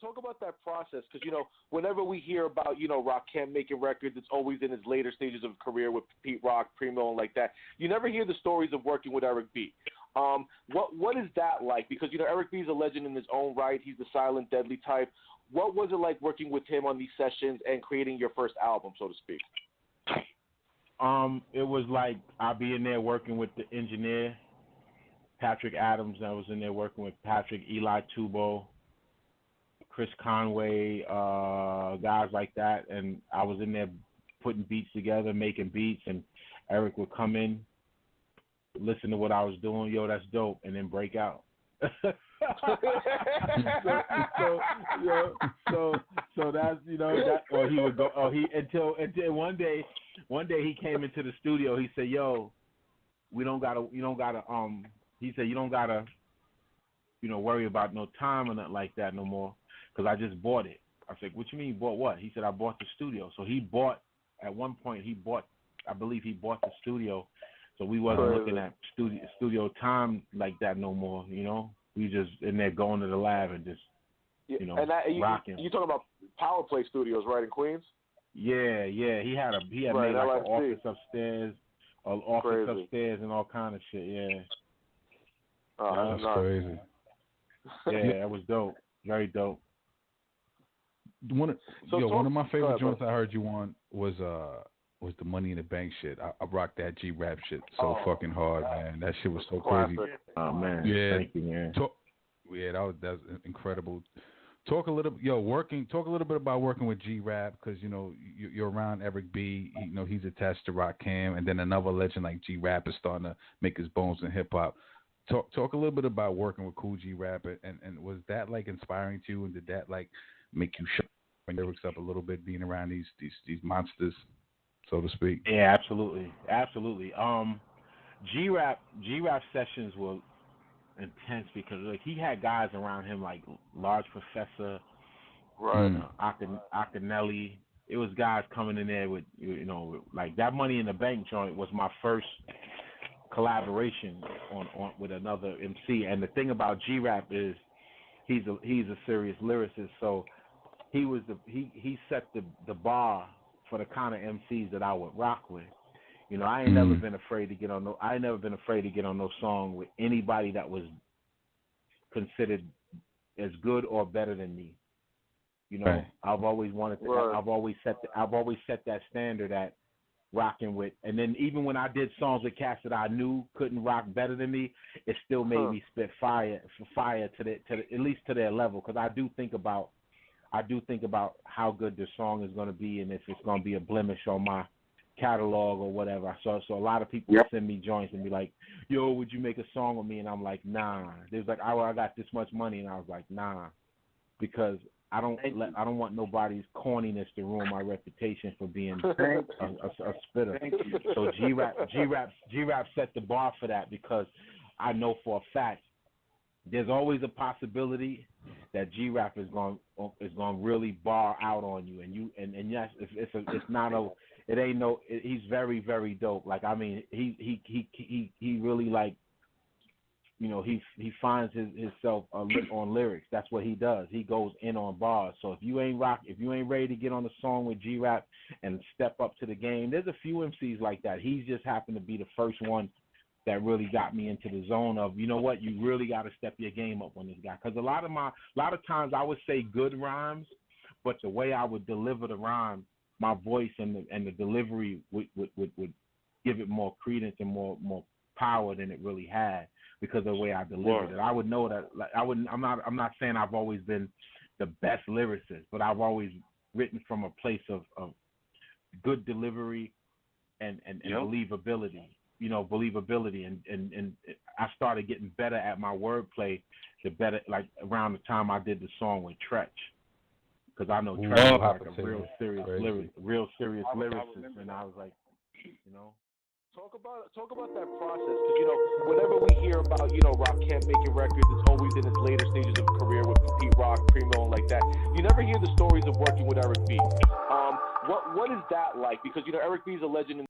talk about that process, because whenever we hear about Rakim making records, it's always in his later stages of career with Pete Rock, Primo, and like that. You never hear the stories of working with Eric B. What is that like? Because Eric B is a legend in his own right. He's the silent, deadly type. What was it like working with him on these sessions and creating your first album, so to speak? It was like I'd be in there working with the engineer, Patrick Adams. I was in there working with Patrick, Eli Tubo, Chris Conway, guys like that, and I was in there putting beats together, making beats, and Eric would come in, listen to what I was doing, yo, that's dope, and then break out. so that's that, or he would go, until one day he came into the studio. He said, yo, you don't gotta he said, you don't gotta worry about no time or nothing like that no more, because I just bought it. I said, what you mean you bought what? He said, I bought the studio. So at one point I believe he bought the studio. So we wasn't looking at studio time like that no more, We just in there going to the lab and just, rocking. You talking about Power Play Studios, right, in Queens? Yeah. He had right, made like an office upstairs, and all kind of shit. Yeah. Oh, that's crazy. Yeah, that was dope. Very dope. One of my favorite joints I heard you on was the Money in the Bank shit. I rocked that G Rap shit so fucking hard, man. That shit was so crazy. Oh man, yeah. Thank you, man. That's incredible. Talk a little bit about working with G Rap, because you're around Eric B. He's attached to Rakim, and then another legend like G Rap is starting to make his bones in hip hop. Talk a little bit about working with Kool G Rap, and was that like inspiring to you, and did that like make you shut your lyrics up a little bit, being around these monsters, so to speak? Yeah, absolutely. G Rap sessions were intense because he had guys around him like Large Professor, right, Akinelli. It was guys coming in there with like that Money in the Bank joint was my first collaboration on with another MC. And the thing about G Rap is he's a serious lyricist, so he set the bar for the kind of MCs that I would rock with. I ain't never been afraid to get on no song with anybody that was considered as good or better than me. Right. I've always wanted to. Right. I've always set that standard at rocking with, and then even when I did songs with cats that I knew couldn't rock better than me, it still made me spit fire to at least to their level, because I do think about how good this song is going to be, and if it's going to be a blemish on my catalog or whatever. So a lot of people send me joints and be like, yo, would you make a song with me? And I'm like, nah. There's like, I got this much money, and I was like, nah, because I don't want nobody's corniness to ruin my reputation for being a spitter. So G Rap set the bar for that, because I know for a fact there's always a possibility that G Rap is going to really bar out on you, and yes, he's very, very dope. Like, I mean, he really, like, he finds himself on lyrics. That's what he does. He goes in on bars. So if you ain't ready to get on the song with G Rap and step up to the game, there's a few MCs like that. He's just happened to be the first one that really got me into the zone of, you know what, you really got to step your game up on this guy. Because a lot of times I would say good rhymes, but the way I would deliver the rhyme, my voice and the delivery would give it more credence and more power than it really had, because of the way I delivered it. I would know that. Like, I'm not saying I've always been the best lyricist, but I've always written from a place of good delivery and believability. Believability, and I started getting better at my wordplay. The better, like around the time I did the song with Tretch, because I know Tretch was like a real serious lyricist, and I was like, Talk about that process, because whenever we hear about Rakim making records, it's always in his later stages of career with Pete Rock, Primo, and like that. You never hear the stories of working with Eric B. What is that like? Because Eric B is a legend in